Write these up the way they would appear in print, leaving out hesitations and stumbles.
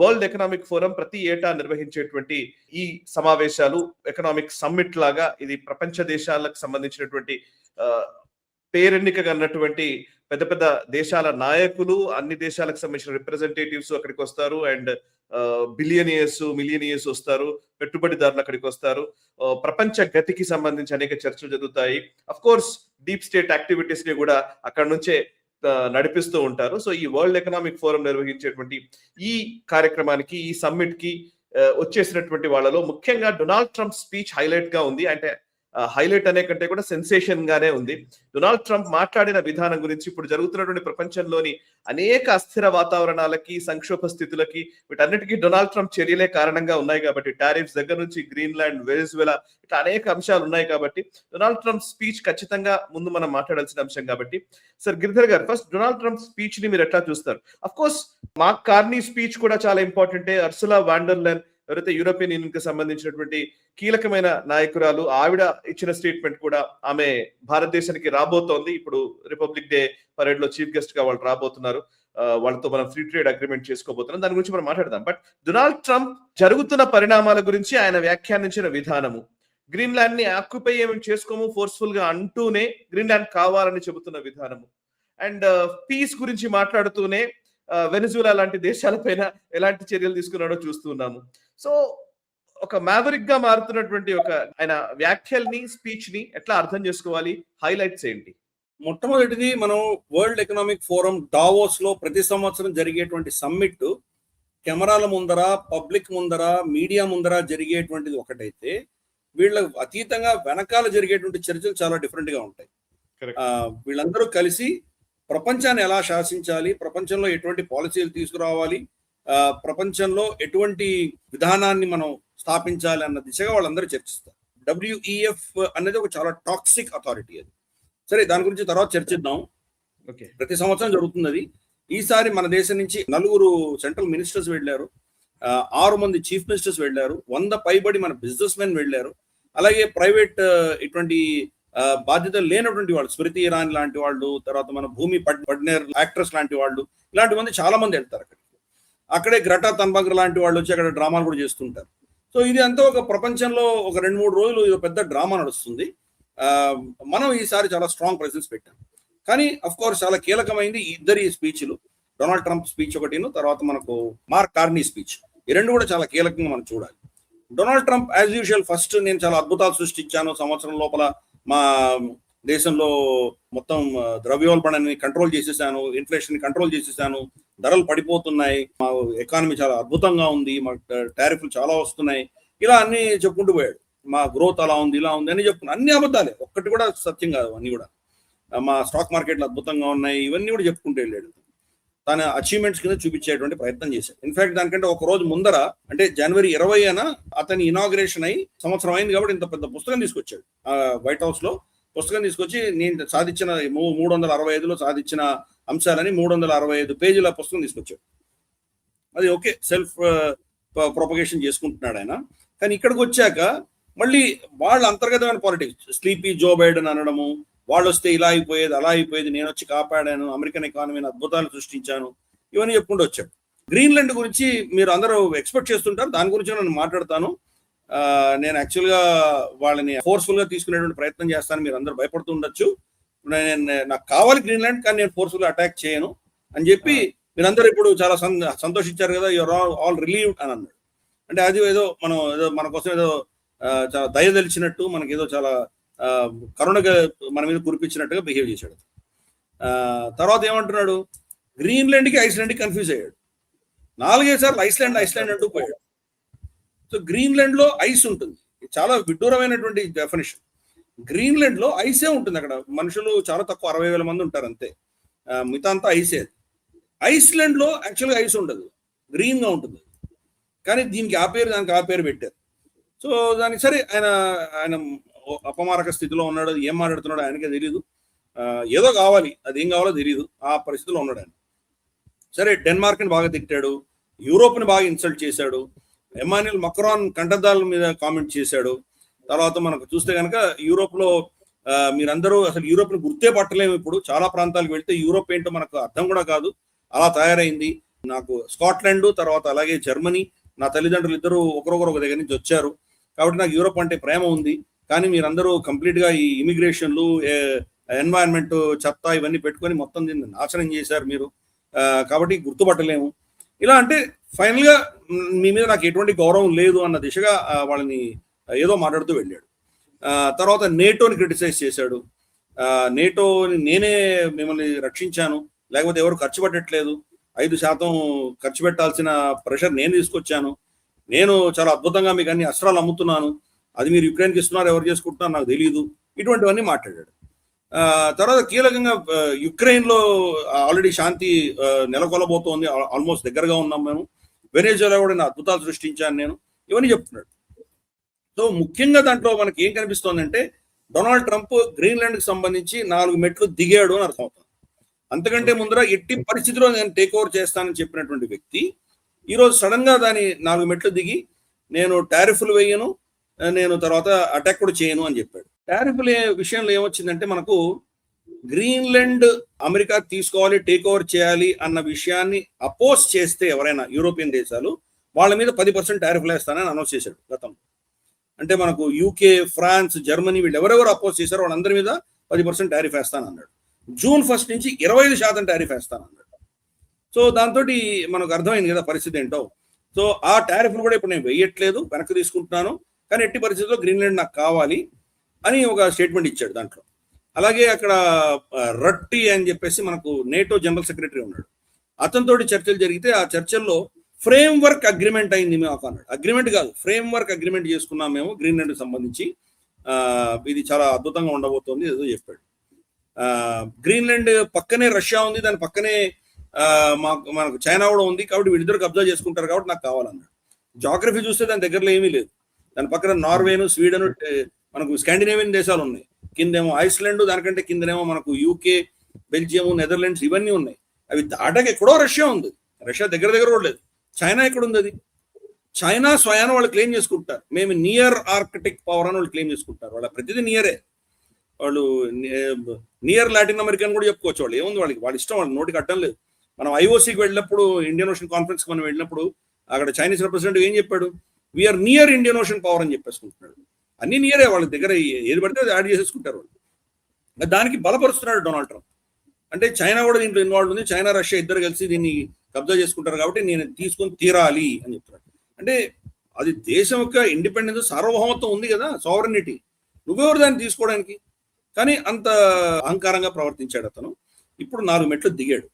World economic forum ప్రతి ఏటా నిర్వహించేటువంటి ఈ సమావేశాలు ఎకనామిక్ సమ్మిట్ లాగా ఇది ప్రపంచ దేశాలకు సంబంధించినటువంటి పేరెన్నికగా అన్నటువంటి పెద్ద పెద్ద దేశాల నాయకులు, అన్ని దేశాలకు సంబంధించిన రిప్రజెంటేటివ్స్ అక్కడికి వస్తారు. అండ్ బిలియనియర్స్, మిలియనియర్స్ వస్తారు, పెట్టుబడిదారులు అక్కడికి వస్తారు. ప్రపంచ గతికి సంబంధించి అనేక చర్చలు జరుగుతాయి. Of course deep state activities ని కూడా అక్కడ నుంచే నడిపిస్తూ ఉంటారు. సో ఈ వరల్డ్ ఎకనామిక్ ఫోరం నిర్వహించేటువంటి ఈ కార్యక్రమానికి, ఈ సమ్మిట్ కి వచ్చేసినటువంటి వాళ్ళలో ముఖ్యంగా డొనాల్డ్ ట్రంప్ స్పీచ్ హైలైట్ గా ఉంది. అంటే హైలైట్ అనే కంటే కూడా సెన్సేషన్ గానే ఉంది. డొనాల్డ్ ట్రంప్ మాట్లాడిన విధానం గురించి, ఇప్పుడు జరుగుతున్నటువంటి ప్రపంచంలోని అనేక అస్థిర వాతావరణాలకి, సంక్షోభ స్థితులకి, వీటన్నిటికీ డొనాల్డ్ ట్రంప్ చర్యలే కారణంగా ఉన్నాయి కాబట్టి, టారిఫ్స్ దగ్గర నుంచి గ్రీన్లాండ్, వెనిజువెలా ఇట్లా అనేక అంశాలు ఉన్నాయి కాబట్టి డొనాల్డ్ ట్రంప్ స్పీచ్ ఖచ్చితంగా ముందు మనం మాట్లాడాల్సిన అంశం కాబట్టి. సార్ గిరిధర్ గారు, ఫస్ట్ డొనాల్డ్ ట్రంప్ స్పీచ్ ని మీరు ఎట్లా చూస్తారు? Of course mark Carney speech కూడా చాలా ఇంపార్టెంటే. అర్సులా వాండర్లైన్ ఎవరైతే యూరోపియన్ యూనియన్ కి సంబంధించినటువంటి కీలకమైన నాయకురాలు, ఆవిడ ఇచ్చిన స్టేట్మెంట్ కూడా, ఆమె భారతదేశానికి రాబోతోంది. ఇప్పుడు రిపబ్లిక్ డే పరేడ్ లో చీఫ్ గెస్ట్ గా వాళ్ళు రాబోతున్నారు. వాళ్ళతో మనం ఫ్రీ ట్రేడ్ అగ్రిమెంట్ చేసుకోబోతున్నాం. దాని గురించి మనం మాట్లాడదాం. బట్ డొనాల్డ్ ట్రంప్ జరుగుతున్న పరిణామాల గురించి ఆయన వ్యాఖ్యానించిన విధానము, గ్రీన్లాండ్ ని ఆక్యుపై ఏమి చేసుకోము ఫోర్స్ఫుల్ గా అంటూనే గ్రీన్లాండ్ కావాలని చెబుతున్న విధానము, అండ్ పీస్ గురించి మాట్లాడుతూనే వెనిజులా లాంటి దేశాలపైన ఎలాంటి చర్యలు తీసుకున్నాడో చూస్తున్నాము. సో ఒక మ్యావరిక్ గా మారుతున్నటువంటి ఒక ఆయన వ్యాఖ్యల్ని, స్పీచ్ ని ఎట్లా అర్థం చేసుకోవాలి? హైలైట్స్ ఏంటి? మొట్టమొదటిది, మనం వరల్డ్ ఎకనామిక్ ఫోరం డావోస్ లో ప్రతి సంవత్సరం జరిగేటువంటి సమ్మిట్ కెమెరాల ముందర, పబ్లిక్ ముందర, మీడియా ముందర జరిగేటువంటిది ఒకటైతే, వీళ్ళ అతీతంగా వెనకాల జరిగేటువంటి చర్చలు చాలా డిఫరెంట్ గా ఉంటాయి. వీళ్ళందరూ కలిసి ప్రపంచాన్ని ఎలా శాసించాలి, ప్రపంచంలో ఎటువంటి పాలసీలు తీసుకురావాలి, ప్రపంచంలో ఎటువంటి విధానాన్ని మనం స్థాపించాలి అన్న దిశగా వాళ్ళందరూ చర్చిస్తారు. WEF అనేది ఒక చాలా టాక్సిక్ అథారిటీ. అది సరే, దాని గురించి తర్వాత చర్చిద్దాం. ప్రతి సంవత్సరం జరుగుతుంది అది. ఈసారి మన దేశం నుంచి 4 సెంట్రల్ మినిస్టర్స్ వెళ్ళారు, 6 మంది చీఫ్ మినిస్టర్స్ వెళ్ళారు, 100 పైబడి మన బిజినెస్ మెన్ వెళ్ళారు. అలాగే ప్రైవేట్ ఇటువంటి బాధ్యతలు లేనటువంటి వాళ్ళు, స్మృతి ఇరానీ లాంటి వాళ్ళు, తర్వాత మన భూమి పడ్నేర్ యాక్ట్రెస్ లాంటి వాళ్ళు, ఇలాంటి మంది చాలా మంది వెళ్తారు అక్కడికి. అక్కడే గ్రెటా థన్బర్గ్ లాంటి వాళ్ళు వచ్చి అక్కడ డ్రామాలు కూడా చేస్తుంటారు. సో ఇది అంతా ఒక ప్రపంచంలో ఒక 2-3 రోజులు ఇది పెద్ద డ్రామా నడుస్తుంది. మనం ఈసారి చాలా స్ట్రాంగ్ ప్రెసెన్స్ పెట్టాం. కానీ అఫ్ కోర్స్ చాలా కీలకమైంది ఇద్దరి స్పీచ్లు, డొనాల్డ్ ట్రంప్ స్పీచ్ ఒకటిను, తర్వాత మనకు మార్క్ కార్నీ స్పీచ్. ఈ రెండు కూడా చాలా కీలకంగా మనం చూడాలి. Donald Trump as usual first, నేను చాలా అద్భుతాలు సృష్టించాను, సంవత్సరం లోపల మా దేశంలో మొత్తం ద్రవ్యోల్బణాన్ని కంట్రోల్ చేసేసాను, ఇన్ఫ్లేషన్ కంట్రోల్ చేసేసాను, ధరలు పడిపోతున్నాయి, మా ఎకానమీ చాలా అద్భుతంగా ఉంది, మా టారిఫ్లు చాలా వస్తున్నాయి, ఇలా అన్ని చెప్పుకుంటూ పోయాడు. మా గ్రోత్ అలా ఉంది, ఇలా ఉంది అని చెప్పుకున్నాను. అన్ని అబద్ధాలే, ఒక్కటి కూడా సత్యం కాదు. అన్ని కూడా మా స్టాక్ మార్కెట్లు అద్భుతంగా ఉన్నాయి, ఇవన్నీ కూడా చెప్పుకుంటూ వెళ్ళాడు. తన అచీవ్మెంట్స్ కింద చూపించేటువంటి ప్రయత్నం చేశాడు. ఇన్ఫాక్ట్ దానికంటే ఒక రోజు ముందర, అంటే జనవరి 20న అతని ఇనాగ్రేషన్ అయి సంవత్సరం అయింది కాబట్టి ఇంత పెద్ద పుస్తకం తీసుకొచ్చాడు. వైట్ హౌస్ లో పుస్తకం తీసుకొచ్చి, నేను సాధించిన 365లో సాధించిన అంశాలని 365 పేజీల పుస్తకం తీసుకొచ్చాడు. అది ఓకే, సెల్ఫ్ ప్రొపగేషన్ చేసుకుంటున్నాడు ఆయన. కానీ ఇక్కడికి వచ్చాక మళ్ళీ వాళ్ళ అంతర్గతమైన పాలిటిక్స్, స్లీపీ జో బైడెన్ అనడము, వాళ్ళు వస్తే ఇలా అయిపోయేది, అలా అయిపోయేది, నేను వచ్చి కాపాడాను, అమెరికన్ ఎకానమీని అద్భుతాలు సృష్టించాను, ఇవన్నీ చెప్పుకుంటూ వచ్చాడు. గ్రీన్లాండ్ గురించి మీరు అందరూ ఎక్స్పెక్ట్ చేస్తుంటారు, దాని గురించి నేను మాట్లాడతాను. నేను యాక్చువల్గా వాళ్ళని ఫోర్స్ఫుల్ గా తీసుకునేటువంటి ప్రయత్నం చేస్తాను. మీరు అందరూ భయపడుతూ ఉండొచ్చు. నాకు కావాలి గ్రీన్లాండ్, కానీ నేను ఫోర్స్ఫుల్ గా అటాక్ చేయను అని చెప్పి మీరందరూ ఇప్పుడు చాలా సంతోషించారు కదా, యువర్ ఆల్ రిలీవ్డ్ అని అన్నాడు. అంటే అది ఏదో మన కోసం ఏదో చాలా దయ తెలిసినట్టు, మనకి ఏదో చాలా కరుణగా మన మీద కురిపించినట్టుగా బిహేవ్ చేశాడు. తర్వాత ఏమంటున్నాడు, గ్రీన్లాండ్కి ఐస్లాండ్కి కన్ఫ్యూజ్ అయ్యాడు. 4 సార్లు ఐస్లాండ్ అంటూ పోయాడు. సో గ్రీన్లాండ్ లో ఐస్ ఉంటుంది, చాలా విడ్డూరమైనటువంటి డెఫినేషన్. గ్రీన్లాండ్ లో ఐసే ఉంటుంది. అక్కడ మనుషులు చాలా తక్కువ, 60,000 మంది ఉంటారు అంతే, మిగతా అంతా ఐసే. ఐస్లాండ్ లో యాక్చువల్గా ఐస్ ఉండదు, గ్రీన్ గా ఉంటుంది. కానీ దీనికి దానికి ఆ పేరు పెట్టారు. సో దానికి సరే, ఆయన అపమారక స్థితిలో ఉన్నాడు, ఏం మాట్లాడుతున్నాడు ఆయనకే తెలియదు, ఏదో కావాలి, అది ఏం కావాలో తెలియదు, ఆ పరిస్థితిలో ఉన్నాడు ఆయన. సరే, డెన్మార్క్ని బాగా తిట్టాడు, యూరోప్ని బాగా ఇన్సల్ట్ చేశాడు, ఎమాన్యుయల్ మక్రాన్ కంటదాల మీద కామెంట్ చేశాడు. తర్వాత మనకు చూస్తే కనుక యూరోప్ లో మీరందరూ అసలు యూరోప్ని గుర్తే పట్టలేము. ఇప్పుడు చాలా ప్రాంతాలకు వెళ్తే యూరోప్ ఏంటో మనకు అర్థం కూడా కాదు, అలా తయారైంది. నాకు స్కాట్లాండ్, తర్వాత అలాగే జర్మనీ, నా తల్లిదండ్రులు ఇద్దరు ఒకరొకరు ఒక దగ్గర నుంచి వచ్చారు. కాబట్టి నాకు యూరోప్ అంటే ప్రేమ ఉంది. కానీ మీరందరూ కంప్లీట్ గా ఈ ఇమిగ్రేషన్లు, ఎన్వైరన్మెంట్, చెత్త ఇవన్నీ పెట్టుకొని మొత్తం దీన్ని నాశనం చేశారు మీరు. కాబట్టి గుర్తుపట్టలేము. ఇలా అంటే ఫైనల్ గా మీ మీద నాకు ఎటువంటి గౌరవం లేదు అన్న దిశగా వాళ్ళని ఏదో మాట్లాడుతూ వెళ్ళాడు. తర్వాత నేటోని క్రిటిసైజ్ చేశాడు. నేటోని నేనే మిమ్మల్ని రక్షించాను, లేకపోతే ఎవరు ఖర్చు పెట్టట్లేదు, 5% ఖర్చు పెట్టాల్సిన ప్రెషర్ నేను తీసుకొచ్చాను, నేను చాలా అద్భుతంగా మీకు అన్ని అస్త్రాలు అమ్ముతున్నాను, అది మీరు యుక్రెయిన్కి ఇస్తున్నారు, ఎవరు చేసుకుంటున్నారు నాకు తెలియదు, ఇటువంటివన్నీ మాట్లాడాడు. తర్వాత కీలకంగా యుక్రెయిన్ లో ఆల్రెడీ శాంతి నెలకొలబోతోంది, ఆల్మోస్ట్ దగ్గరగా ఉన్నాం మేము, వెనేజులా కూడా అద్భుతాలు సృష్టించాను నేను, ఇవన్నీ చెప్తున్నాడు. సో ముఖ్యంగా దాంట్లో మనకి ఏం కనిపిస్తోందంటే డొనాల్డ్ ట్రంప్ గ్రీన్లాండ్ కి సంబంధించి 4 మెట్లు దిగాడు అని అర్థం అవుతుంది. అంతకంటే ముందర ఎట్టి పరిస్థితిలో నేను టేక్ ఓవర్ చేస్తానని చెప్పినటువంటి వ్యక్తి ఈరోజు సడన్ గా దాని 4 మెట్లు దిగి నేను టారిఫ్లు వేయను, నేను తర్వాత అటాక్ కూడా చేయను అని చెప్పాడు. టారిఫ్ల విషయంలో ఏమొచ్చిందంటే మనకు గ్రీన్లాండ్ అమెరికా తీసుకోవాలి, టేక్ ఓవర్ చేయాలి అన్న విషయాన్ని అపోజ్ చేస్తే ఎవరైనా యూరోపియన్ దేశాలు వాళ్ళ మీద 10% టారిఫ్లు వేస్తానని అనౌన్స్ చేశాడు గతంలో. అంటే మనకు యూకే, ఫ్రాన్స్, జర్మనీ వీళ్ళు ఎవరెవరు అపోజ్ చేశారో వాళ్ళందరి మీద 10% టారిఫ్ వేస్తానన్నాడు. జూన్ 1 నుంచి 25% టారిఫ్ వేస్తానన్నాడు. సో దాంతో మనకు అర్థమైంది కదా పరిస్థితి ఏంటో. సో ఆ టారిఫ్లు కూడా ఇప్పుడు నేను వేయట్లేదు, వెనక్కి తీసుకుంటున్నాను, కానీ ఎట్టి పరిస్థితుల్లో గ్రీన్లాండ్ నాకు కావాలి అని ఒక స్టేట్మెంట్ ఇచ్చాడు దాంట్లో. అలాగే అక్కడ రట్టి అని చెప్పేసి మనకు నేటో జనరల్ సెక్రటరీ ఉన్నాడు, అతనితోటి చర్చలు జరిగితే ఆ చర్చల్లో ఫ్రేమ్ వర్క్ అగ్రిమెంట్ అయింది మేము అన్నాడు. అగ్రిమెంట్ కాదు, ఫ్రేమ్ వర్క్ అగ్రిమెంట్ చేసుకున్నాం మేము గ్రీన్లాండ్కి సంబంధించి, ఇది చాలా అద్భుతంగా ఉండబోతోంది ఏదో చెప్పాడు. గ్రీన్లాండ్ పక్కనే రష్యా ఉంది, దాని పక్కనే మనకు చైనా కూడా ఉంది, కాబట్టి వీళ్ళిద్దరు కబ్జా చేసుకుంటారు కాబట్టి నాకు కావాలన్నాడు. జాగ్రఫీ చూస్తే దాని దగ్గరలో ఏమీ లేదు, దాని పక్కన నార్వేను, స్వీడన్, మనకు స్కాండినేవియన్ దేశాలు ఉన్నాయి, కిందేమో ఐస్లాండ్, దానికంటే కిందనేమో మనకు యూకే, బెల్జియం, నెదర్లాండ్స్ ఇవన్నీ ఉన్నాయి. అవి దాటక ఎక్కడో రష్యా ఉంది, రష్యా దగ్గర కూడా లేదు. చైనా ఎక్కడుంది? అది చైనా స్వయాన వాళ్ళు క్లెయిమ్ చేసుకుంటారు, మేము నియర్ ఆర్కిటిక్ పవర్ అని వాళ్ళు క్లెయిమ్ చేసుకుంటారు. వాళ్ళ ప్రతిదీ నియరే, వాళ్ళు నియర్ లాటిన్ అమెరికన్ కూడా చెప్పుకోవచ్చు. వాళ్ళు ఏముంది, వాళ్ళ ఇష్టం, వాళ్ళ నోటికి అడ్డం లేదు. మనం ఐఓసీకి వెళ్ళినప్పుడు, ఇండియన్ ఓషన్ కాన్ఫరెన్స్కి మనం వెళ్ళినప్పుడు అక్కడ చైనీస్ రిప్రజెంటేటివ్ ఏం చెప్పాడు, we are near Indian Ocean power అని చెప్పేసుకుంటున్నాడు. అన్ని నియరే, వాళ్ళ దగ్గర ఏది పడితే అది యాడ్ చేసేసుకుంటారు వాళ్ళు. దానికి బలపరుస్తున్నాడు డొనాల్డ్ ట్రంప్. అంటే చైనా కూడా దీంట్లో ఇన్వాల్వ్ ఉంది, చైనా రష్యా ఇద్దరు కలిసి దీన్ని కబ్జా చేసుకుంటారు కాబట్టి నేను తీసుకొని తీరాలి అని చెప్తున్నాడు. అంటే అది దేశం యొక్క ఇండిపెండెన్స్, సార్వభౌమత్వం ఉంది కదా, సావరనిటీ, నువ్వెవరు దాన్ని తీసుకోవడానికి? కానీ అంత అహంకారంగా ప్రవర్తించాడు అతను. ఇప్పుడు 4 మెట్లు దిగాడు.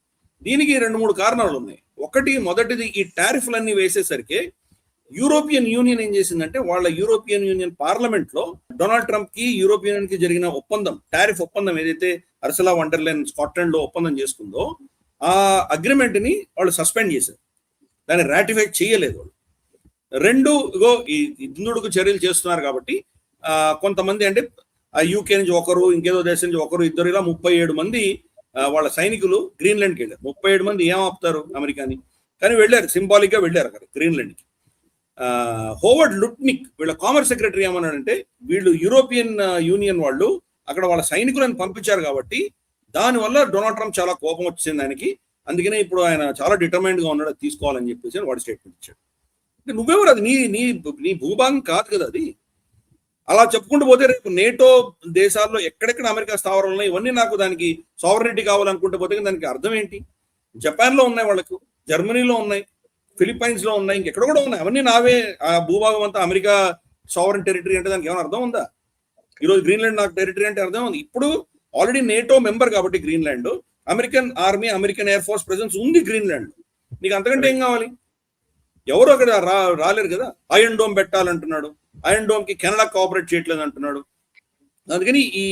దీనికి 2-3 కారణాలు ఉన్నాయి. మొదటిది ఈ టారిఫ్లన్నీ వేసేసరికి యూరోపియన్ యూనియన్ ఏం చేసిందంటే, వాళ్ళ యూరోపియన్ యూనియన్ పార్లమెంట్ లో డొనాల్డ్ ట్రంప్ కి యూరోపియన్ యూనియన్ కి జరిగిన ఒప్పందం, టారిఫ్ ఒప్పందం ఏదైతే అర్సలా వండర్లైన్ స్కాట్లాండ్ లో ఒప్పందం చేసుకుందో ఆ అగ్రిమెంట్ ని వాళ్ళు సస్పెండ్ చేశారు, దాన్ని రాటిఫై చేయలేదు వాళ్ళు. 2 ఈ ఇందుకు చర్యలు చేస్తున్నారు కాబట్టి కొంతమంది అంటే యూకే నుంచి ఒకరు, ఇంకేదో దేశం నుంచి ఒకరు, ఇద్దరు, ఇలా 37 మంది వాళ్ళ సైనికులు గ్రీన్లాండ్కి వెళ్ళారు. 37 మంది ఏం ఆపుతారు అమెరికాని, కానీ వెళ్ళారు, సింబాలిక్ గా వెళ్ళారు అక్కడ గ్రీన్లాండ్కి. హోవర్డ్ లుట్నిక్ వీళ్ళ కామర్స్ సెక్రటరీ ఏమన్నాడంటే, వీళ్ళు యూరోపియన్ యూనియన్ వాళ్ళు అక్కడ వాళ్ళ సైనికులను పంపించారు కాబట్టి దానివల్ల డొనాల్డ్ ట్రంప్ చాలా కోపం వచ్చింది ఆయనకి, అందుకనే ఇప్పుడు ఆయన చాలా డిటర్మైన్డ్ గా ఉన్నాడు, అది తీసుకోవాలని చెప్పేసి వాడు స్టేట్మెంట్ ఇచ్చాడు. అంటే నువ్వెవరు, అది నీ భూభాగం కాదు కదా అది. అలా చెప్పుకుంటూ పోతే రేపు నేటో దేశాల్లో ఎక్కడెక్కడ అమెరికా స్థావరాలు ఉన్నాయి, ఇవన్నీ నాకు దానికి సావరనిటీ కావాలనుకుంటే పోతే దానికి అర్థం ఏంటి? జపాన్ లో ఉన్నాయి, వాళ్ళకు జర్మనీలో ఉన్నాయి, ఫిలిప్పైన్స్ లో ఉన్నాయి, ఇంకెక్కడ కూడా ఉన్నాయి, అవన్నీ నావే. ఆ భూభాగం అంతా అమెరికా సావరన్ టెరిటరీ అంటే దానికి ఏమైనా అర్థం ఉందా? ఈరోజు గ్రీన్లాండ్ నాకు టెరిటరీ అంటే అర్థం ఉంది. ఇప్పుడు ఆల్రెడీ నేటో మెంబర్ కాబట్టి Greenland, American army, American air force presence ఉంది గ్రీన్లాండ్. నీకు అంతకంటే ఏం కావాలి? ఎవరు అక్కడ రాలేరు కదా. ఐరన్ డోమ్ పెట్టాలంటున్నాడు, ఐరన్ డోమ్ కి కెనడా కోఆపరేట్ చేయట్లేదు అంటున్నాడు. అందుకని ఈ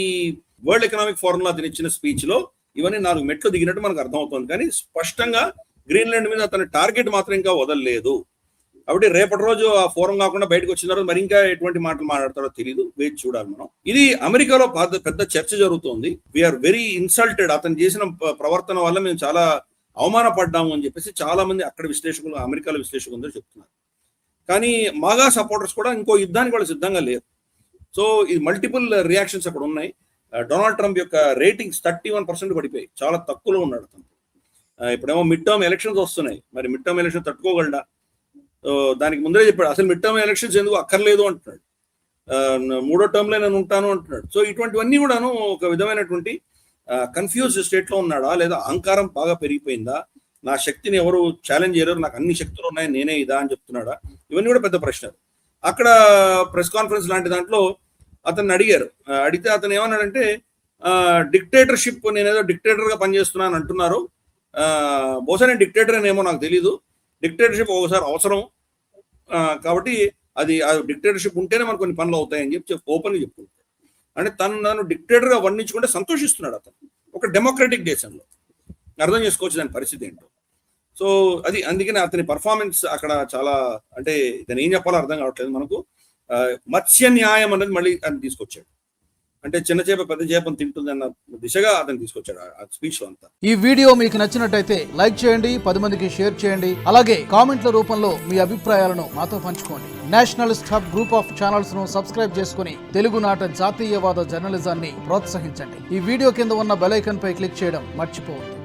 వరల్డ్ ఎకనామిక్ ఫోరం లో అతను ఇచ్చిన స్పీచ్ లో ఇవన్నీ 4 మెట్లు దిగినట్టు మనకు అర్థమవుతుంది. కానీ స్పష్టంగా గ్రీన్లాండ్ మీద అతని టార్గెట్ మాత్రం ఇంకా వదలలేదు. కాబట్టి రేపటి రోజు ఆ ఫోరం కాకుండా బయటకు వచ్చిన తర్వాత మరి ఇంకా ఎటువంటి మాటలు మాట్లాడతారో తెలియదు, వేచి చూడాలి మనం. ఇది అమెరికాలో పెద్ద చర్చ జరుగుతోంది. వీఆర్ వెరీ ఇన్సల్టెడ్, అతను చేసిన ప్రవర్తన వల్ల మేము చాలా అవమానపడ్డాము అని చెప్పేసి చాలా మంది అక్కడ విశ్లేషకులు, అమెరికాలో విశ్లేషకులు చెప్తున్నారు. కానీ మాగా సపోర్టర్స్ కూడా ఇంకో యుద్ధానికి వాళ్ళు సిద్ధంగా లేరు. సో ఇది మల్టిపుల్ రియాక్షన్స్ అక్కడ ఉన్నాయి. డొనాల్డ్ ట్రంప్ యొక్క రేటింగ్స్ 31% పడిపోయి చాలా తక్కువలో ఉన్నాడు అతను. ఇప్పుడేమో మిడ్ టర్మ్ ఎలక్షన్స్ వస్తున్నాయి, మరి మిడ్ టర్మ్ ఎలక్షన్ తట్టుకోగలడా? దానికి ముందే చెప్పాడు అసలు మిడ్ టర్మ్ ఎలక్షన్స్ ఎందుకు అక్కర్లేదు అంటున్నాడు, 3వ టర్మ్ లో నేను ఉంటాను అంటున్నాడు. సో ఇటువంటివన్నీ కూడాను ఒక విధమైనటువంటి కన్ఫ్యూజ్ స్టేట్ లో ఉన్నాడా, లేదా అహంకారం బాగా పెరిగిపోయిందా, నా శక్తిని ఎవరు ఛాలెంజ్ చేయలేరు, నాకు అన్ని శక్తులు ఉన్నాయి, నేనే ఇదా అని చెప్తున్నాడా? ఇవన్నీ కూడా పెద్ద ప్రశ్నలు. అక్కడ ప్రెస్ కాన్ఫరెన్స్ లాంటి దాంట్లో అతన్ని అడిగారు, అడిగితే అతను ఏమన్నాడంటే డిక్టేటర్షిప్, నేనేదో డిక్టేటర్ గా పనిచేస్తున్నాను అంటున్నారు, బహుశా నేను డిక్టేటర్ అనేమో నాకు తెలీదు, డిక్టేటర్షిప్ ఒకసారి అవసరం, కాబట్టి అది డిక్టేటర్షిప్ ఉంటేనే మనకు కొన్ని పనులు అవుతాయని చెప్పి ఓపెన్ గా చెప్పుకుంటాడు. అంటే తను డిక్టేటర్ గా వర్ణించుకుంటే సంతోషిస్తున్నాడు అతను ఒక డెమోక్రటిక్ దేశంలో. అర్థం చేసుకోవచ్చు దాని పరిస్థితి ఏంటో. సో అది అందుకని అతని పర్ఫార్మెన్స్ అక్కడ చాలా, అంటే ఇతను ఏం చెప్పాలో అర్థం కావట్లేదు మనకు. మత్స్య న్యాయం అనేది మళ్ళీ అని తీసుకొచ్చాడు, అంటే చిన్న చేప పెద్ద చేపను తింటుంది అన్న దిశగా అతను తీసుకొచ్చాడు ఆ స్పీచ్ లో అంతా. ఈ వీడియో మీకు నచ్చినట్టయితే లైక్ చేయండి, 10 మందికి షేర్ చేయండి, అలాగే కామెంట్ల రూపంలో మీ అభిప్రాయాలను మాతో పంచుకోండి. Nationalist hub group of channels ను సబ్స్క్రైబ్ చేసుకుని తెలుగునాట జాతీయవాద జర్నలిజాన్ని ప్రోత్సహించండి. ఈ వీడియో కింద ఉన్న బెల్ ఐకాన్ పై క్లిక్ చేయడం మర్చిపోవద్దు.